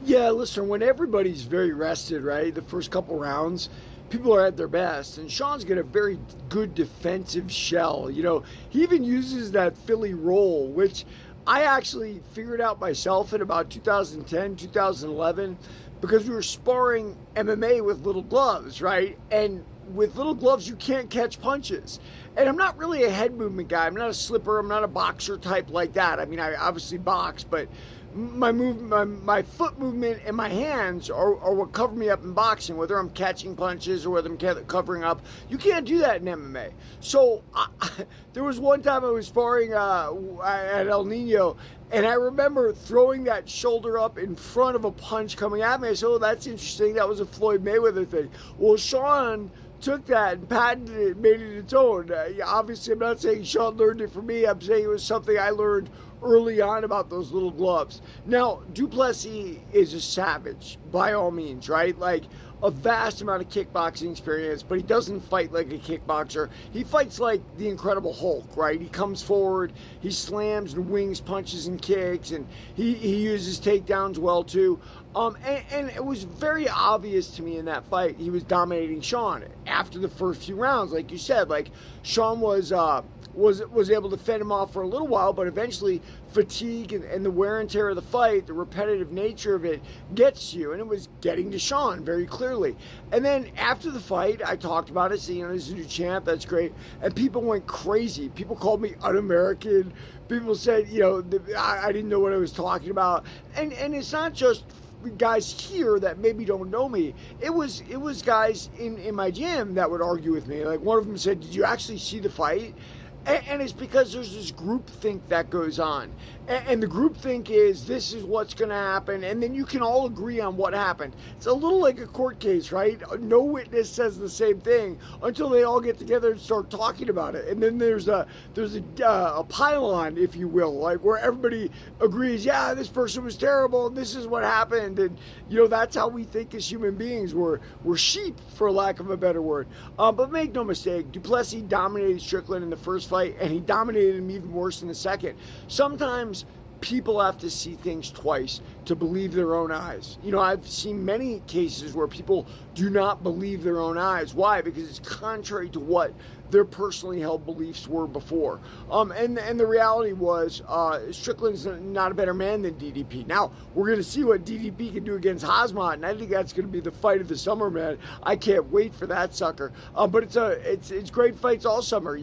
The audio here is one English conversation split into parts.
Yeah, listen, when everybody's very rested, right, the first couple rounds, people are at their best. And Sean's got a very good defensive shell. He even uses that Philly roll, which I actually figured out myself in about 2010, 2011, because we were sparring MMA with little gloves, right? And with little gloves, you can't catch punches. And I'm not really a head movement guy. I'm not a slipper. I'm not a boxer type like that. I mean, I obviously box, but my foot movement and my hands are what cover me up in boxing, whether I'm catching punches or whether I'm covering up. You can't do that in MMA. So there was one time I was sparring at El Nino, and I remember throwing that shoulder up in front of a punch coming at me. I said, oh, that's interesting. That was a Floyd Mayweather thing. Well, Sean took that and patented it, made it its own. Obviously, I'm not saying Sean learned it from me. I'm saying it was something I learned early on about those little gloves. Now, Du Plessis is a savage, by all means, right? Like, a vast amount of kickboxing experience, but he doesn't fight like a kickboxer. He fights like the Incredible Hulk, right? He comes forward, he slams and wings punches and kicks, and he uses takedowns well, too. And it was very obvious to me in that fight he was dominating Sean after the first few rounds, like you said. Like, Sean was able to fend him off for a little while, but eventually fatigue and the wear and tear of the fight, the repetitive nature of it, gets you, and it was getting to Sean very clearly. And then after the fight, I talked about it, saying, this is a new champ, that's great, and people went crazy. People called me un-American. People said, I didn't know what I was talking about, and it's not just guys here that maybe don't know me. It was guys in my gym that would argue with me. Like, one of them said, did you actually see the fight? And it's because there's this group think that goes on. And the group think is, this is what's going to happen. And then you can all agree on what happened. It's a little like a court case, right? No witness says the same thing until they all get together and start talking about it. And then there's a pylon, if you will, like where everybody agrees, yeah, this person was terrible, and this is what happened. And, that's how we think as human beings. We're sheep, for lack of a better word. But make no mistake, Du Plessis dominated Strickland in the first fight, and he dominated him even worse in the second. Sometimes people have to see things twice to believe their own eyes. I've seen many cases where people do not believe their own eyes. Why? Because it's contrary to what their personally held beliefs were before. And the reality was, Strickland's not a better man than DDP. Now, we're going to see what DDP can do against Khamzat, and I think that's going to be the fight of the summer, man. I can't wait for that sucker. But it's great fights all summer.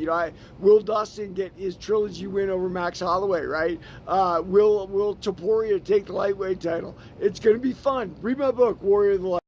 Will Dustin get his trilogy win over Max Holloway, right? Will Topuria take the lightweight title? It's going to be fun. Read my book, Warrior of the Light.